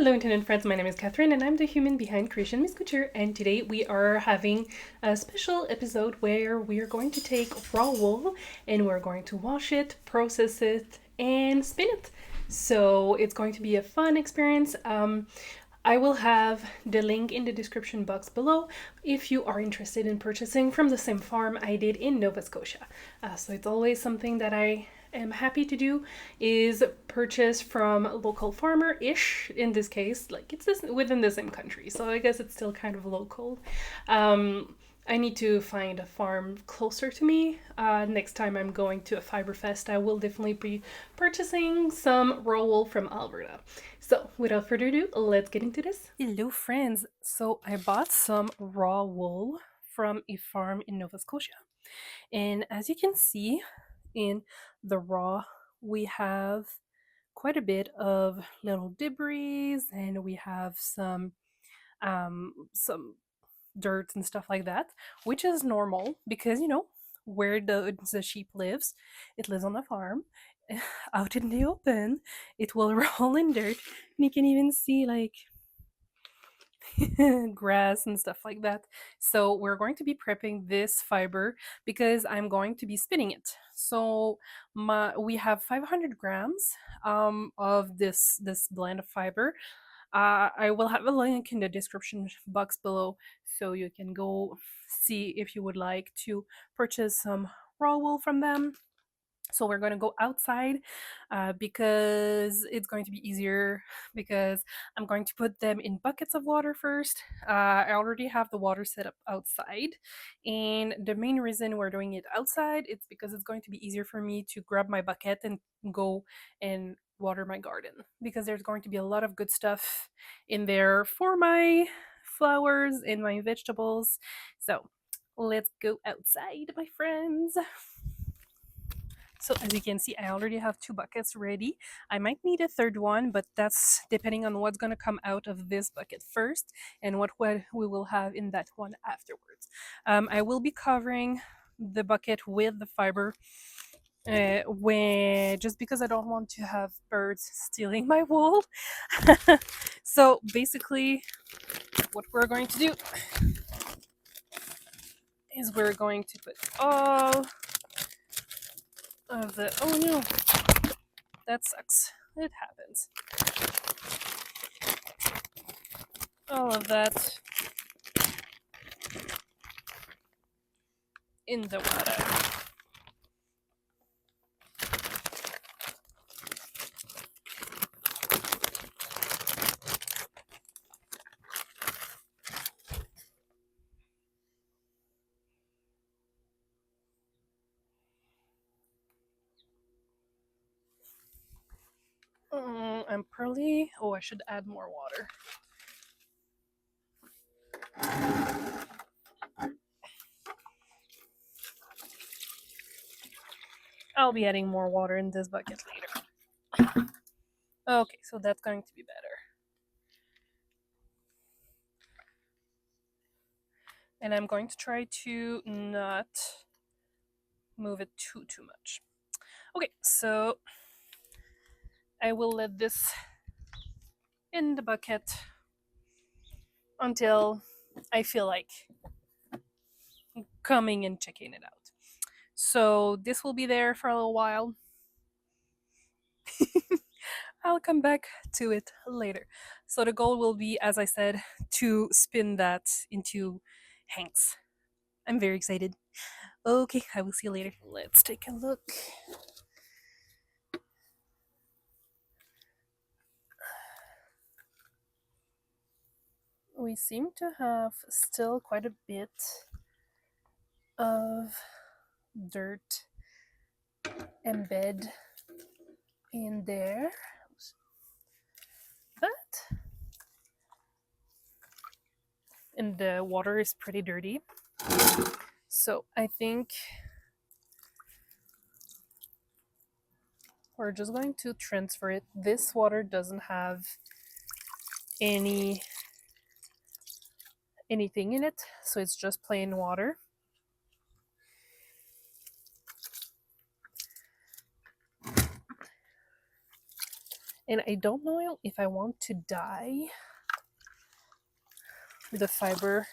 Hello, internet friends. My name is Catherine, and I'm the human behind Creation Miss Couture. And today we are having a special episode where we are going to take raw wool and we're going to wash it, process it, and spin it. So it's going to be a fun experience. I will have the link in the description box below if you are interested in purchasing from the same farm I did in Nova Scotia. So it's always something that I am happy to do, is purchase from local farmer-ish. In this case, like it's within the same country, so I guess it's still kind of local. I need to find a farm closer to me. Next time I'm going to a Fibre Fest, I will definitely be purchasing some raw wool from Alberta. So without further ado, let's get into this. Hello friends! So I bought some raw wool from a farm in Nova Scotia. And as you can see in the raw, we have quite a bit of little debris and we have some dirt and stuff like that, which is normal because where the sheep lives, it lives on a farm out in the open. It will roll in dirt, and you can even see like grass and stuff like that. So we're going to be prepping this fiber because I'm going to be spinning it. So we have 500 grams of this blend of fiber. I will have a link in the description box below so you can go see if you would like to purchase some raw wool from them. So we're going to go outside because it's going to be easier, because I'm going to put them in buckets of water first. I already have the water set up outside, and the main reason we're doing it outside it's because it's going to be easier for me to grab my bucket and go and water my garden, because there's going to be a lot of good stuff in there for my flowers and my vegetables. So let's go outside, my friends. So as you can see, I already have 2 buckets ready. I might need a third one, but that's depending on what's going to come out of this bucket first and what we will have in that one afterwards. I will be covering the bucket with the fiber just because I don't want to have birds stealing my wool. So basically what we're going to do is we're going to put all of the, oh no, that sucks, it happens, all of that in the water. I'm probably, oh, I should add more water. I'll be adding more water in this bucket later. Okay, so that's going to be better. And I'm going to try to not move it too much. Okay, so I will let this in the bucket until I feel like coming and checking it out. So this will be there for a little while. I'll come back to it later. So the goal will be, as I said, to spin that into hanks. I'm very excited. Okay, I will see you later. Let's take a look. We seem to have still quite a bit of dirt embed in there, but and the water is pretty dirty, so I think we're just going to transfer it. This water doesn't have anything in it, so it's just plain water. And I don't know if I want to dye the fiber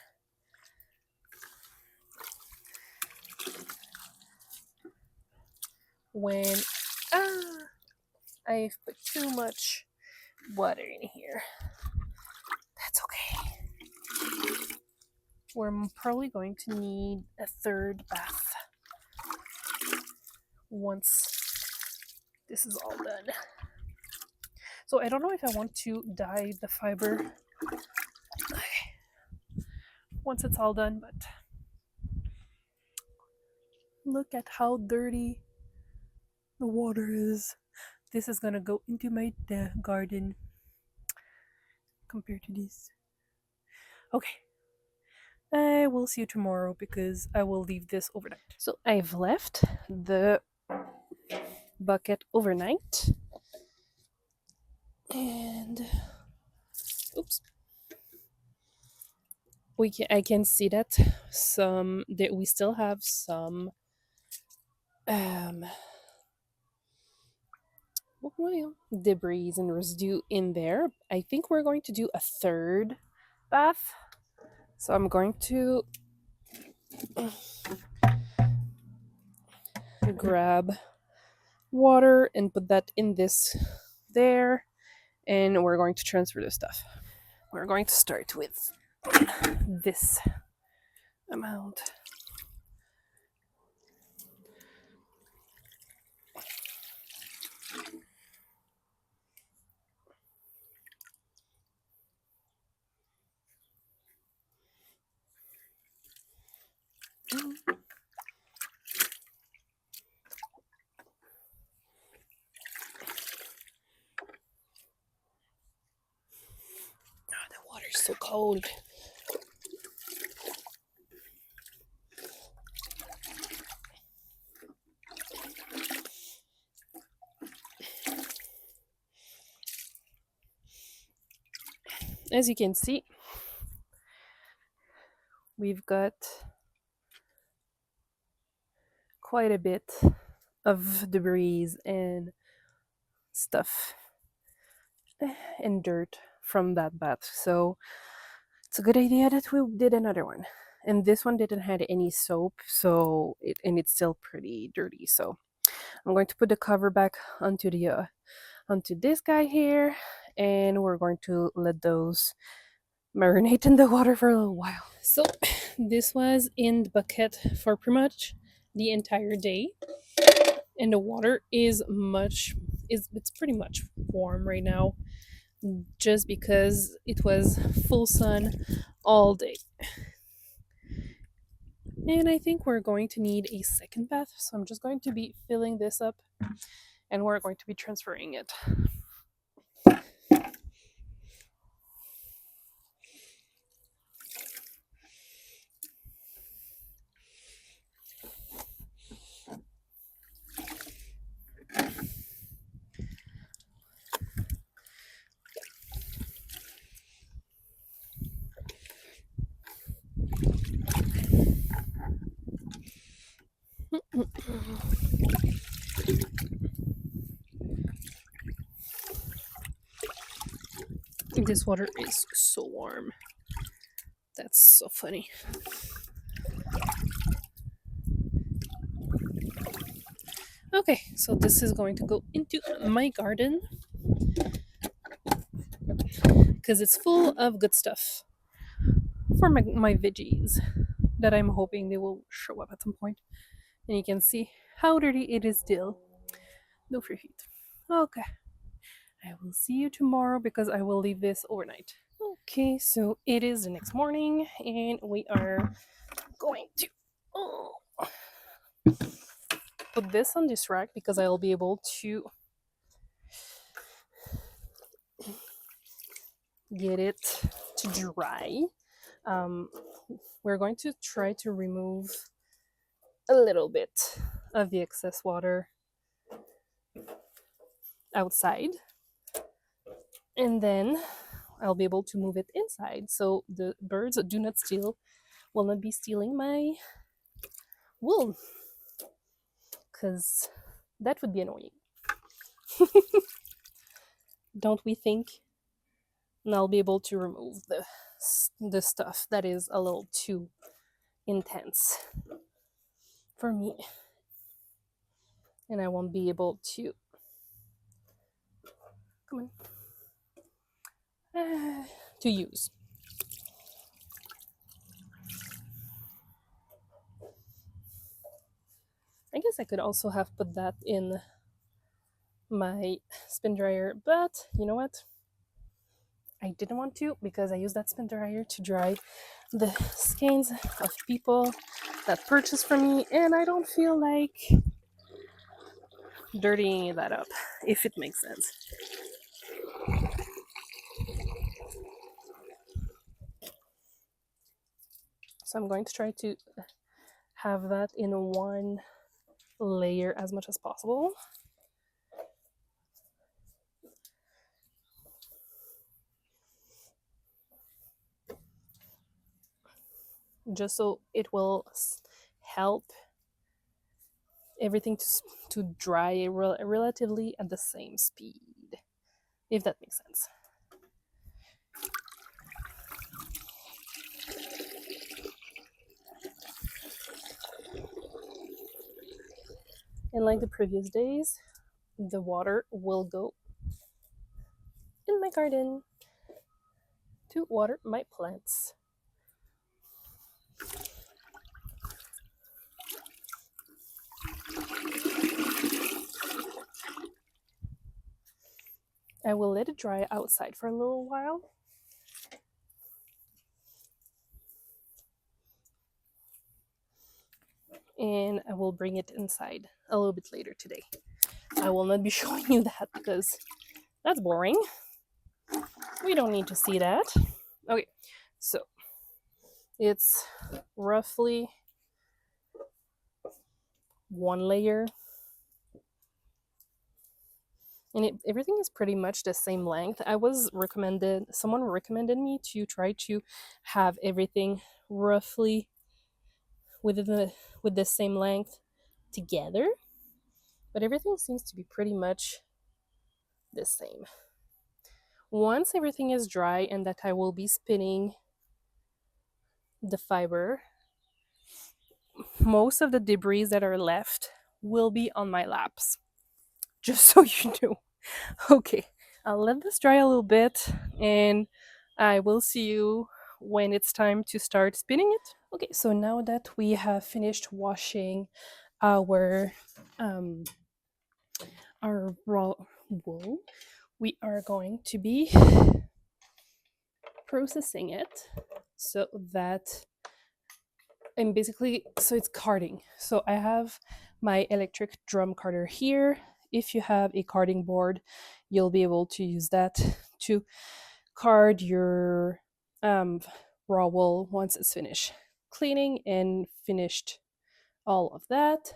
when I've put too much water in here. That's okay. We're probably going to need a third bath once this is all done. So I don't know if I want to dye the fiber once it's all done, but look at how dirty the water is. This is gonna go into my garden compared to this. Okay, I will see you tomorrow because I will leave this overnight. So I've left the bucket overnight, and oops, I can see that we still have some debris and residue in there. I think we're going to do a third bath, so I'm going to grab water and put that in this there, and we're going to transfer the stuff. We're going to start with this amount. Oh, the water's so cold. As you can see, we've got quite a bit of debris and stuff and dirt from that bath. So it's a good idea that we did another one. And this one didn't have any soap, so it's still pretty dirty. So I'm going to put the cover back onto this guy here, and we're going to let those marinate in the water for a little while. So this was in the bucket for pretty much the entire day, and the water is it's pretty much warm right now, just because it was full sun all day. And I think we're going to need a second bath, so I'm just going to be filling this up, and we're going to be transferring it. This water is so warm. That's so funny. Okay, so this is going to go into my garden because it's full of good stuff for my veggies that I'm hoping they will show up at some point. And you can see how dirty it is still. No free heat. Okay. I will see you tomorrow because I will leave this overnight. Okay, so it is the next morning and we are going to put this on this rack because I'll be able to get it to dry. We're going to try to remove a little bit of the excess water outside, and then I'll be able to move it inside so the birds will not be stealing my wool, because that would be annoying. don't we think? And I'll be able to remove the stuff that is a little too intense for me, and I won't be able to come on to use. I guess I could also have put that in my spin dryer, but you know what? I didn't want to because I use that spin dryer to dry the skeins of people that purchase from me, and I don't feel like dirtying that up, if it makes sense. So I'm going to try to have that in one layer as much as possible. Just so it will help everything to dry relatively at the same speed, if that makes sense. And like the previous days, the water will go in my garden to water my plants. I will let it dry outside for a little while. And I will bring it inside a little bit later today. I will not be showing you that because that's boring. We don't need to see that. Okay, so it's roughly one layer, and everything is pretty much the same length. Someone recommended me to try to have everything roughly with the same length together, but everything seems to be pretty much the same. Once everything is dry and that I will be spinning the fiber, most of the debris that are left will be on my laps, just so you know. Okay, I'll let this dry a little bit and I will see you when it's time to start spinning it. Okay, so now that we have finished washing our um, our raw wool, we are going to be processing it so that and basically so it's carding. So I have my electric drum carder here. If you have a carding board, you'll be able to use that to card your raw wool once it's finished cleaning and finished all of that.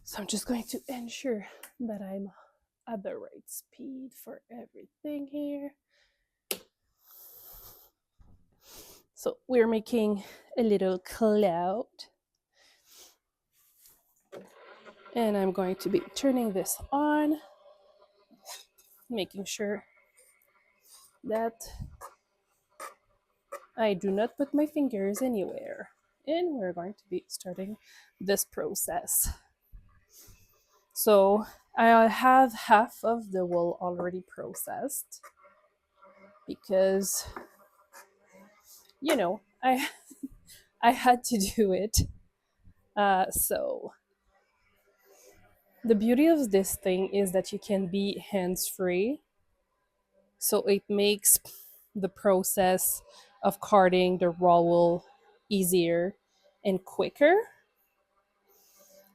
So I'm just going to ensure that I'm at the right speed for everything here. So we're making a little cloud. And I'm going to be turning this on, making sure that I do not put my fingers anywhere. And we're going to be starting this process. So I have half of the wool already processed because, you know, I had to do it. So the beauty of this thing is that you can be hands-free. So it makes the process of carding the raw wool easier and quicker.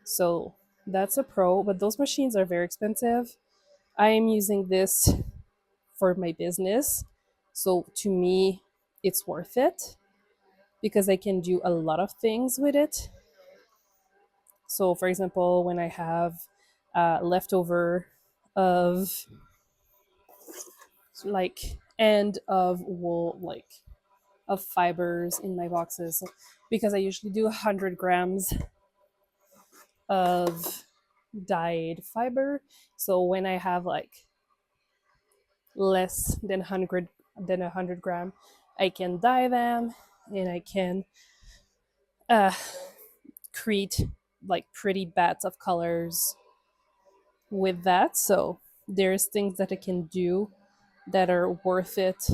So that's a pro, but those machines are very expensive. I am using this for my business. So to me, it's worth it because I can do a lot of things with it. So, for example, when I have leftover of like end of wool, like of fibers in my boxes, because I usually do 100 grams of dyed fiber. So when I have like less than 100 gram, I can dye them and I can uh, create like pretty bats of colors with that. So there's things that I can do that are worth it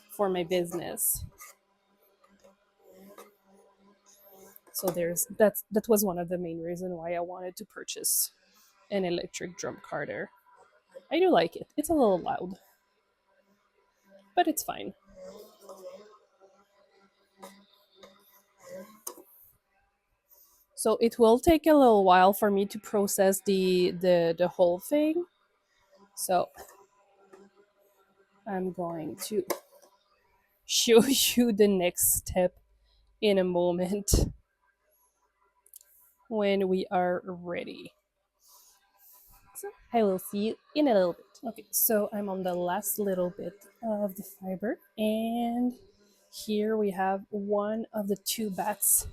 for my business. So that was one of the main reason why I wanted to purchase an electric drum carder. I do like it. It's a little loud, but it's fine. So it will take a little while for me to process the whole thing. So I'm going to show you the next step in a moment when we are ready. So I will see you in a little bit. Okay, so I'm on the last little bit of the fiber, and here we have one of the two bats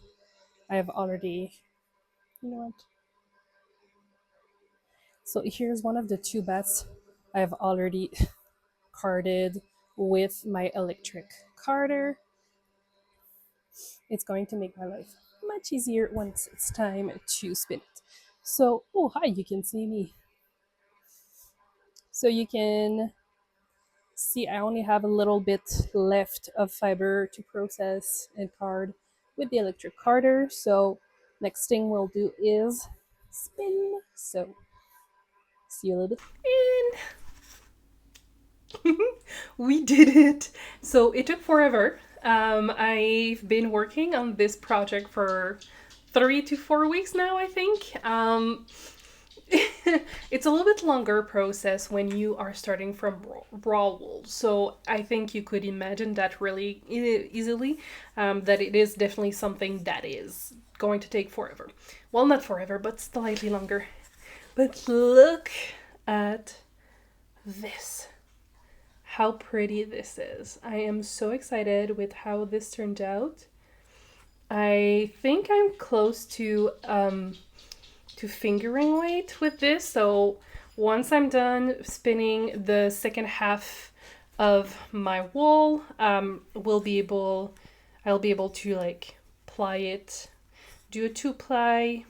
I have already. You know what? So here's one of the two bats I have already carded with my electric carder. It's going to make my life much easier once it's time to spin it. So, oh, hi, you can see me. So you can see I only have a little bit left of fiber to process and card with the electric carder. So next thing we'll do is spin. So see you a little bit. And we did it. So it took forever. I've been working on this project for 3 to 4 weeks now, I think. It's a little bit longer process when you are starting from raw wool. So I think you could imagine that really easily, that it is definitely something that is going to take forever. Well, not forever, but slightly longer. But look at this. How pretty this is. I am so excited with how this turned out. I think I'm close to fingering weight with this. So once I'm done spinning the second half of my wool, I'll be able to like ply it, do a 2-ply,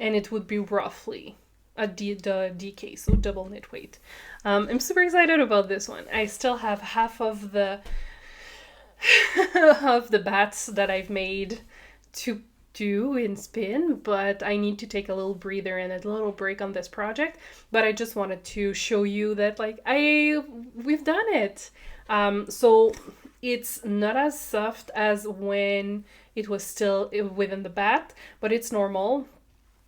and it would be roughly the DK, so double knit weight. I'm super excited about this one. I still have half of the of the bats that I've made to do in spin, but I need to take a little breather and a little break on this project. But I just wanted to show you that like we've done it. So it's not as soft as when it was still within the bat, but it's normal.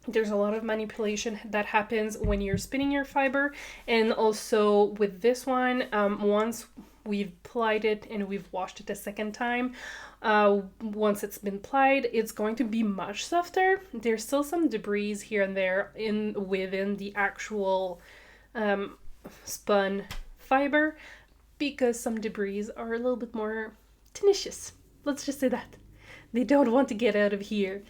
There's a lot of manipulation that happens when you're spinning your fiber. And also with this one, once we've plied it and we've washed it a second time, once it's been plied, it's going to be much softer. There's still some debris here and there within the actual spun fiber, because some debris are a little bit more tenacious. Let's just say that. They don't want to get out of here.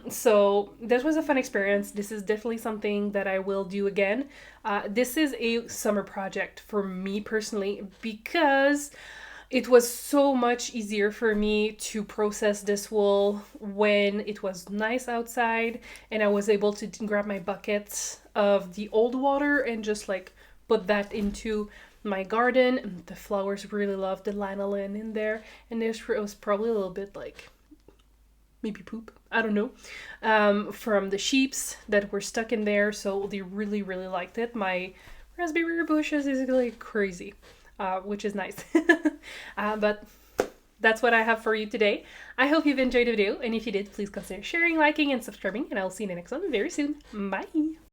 So this was a fun experience. This is definitely something that I will do again. This is a summer project for me personally, because it was so much easier for me to process this wool when it was nice outside and I was able to grab my buckets of the old water and just like put that into my garden. And the flowers really loved the lanolin in there, and this was probably a little bit like maybe poop, I don't know, from the sheeps that were stuck in there. So they really, really liked it. My raspberry bushes is like crazy, which is nice. But that's what I have for you today. I hope you've enjoyed the video, and if you did, please consider sharing, liking, and subscribing, and I'll see you in the next one very soon. Bye!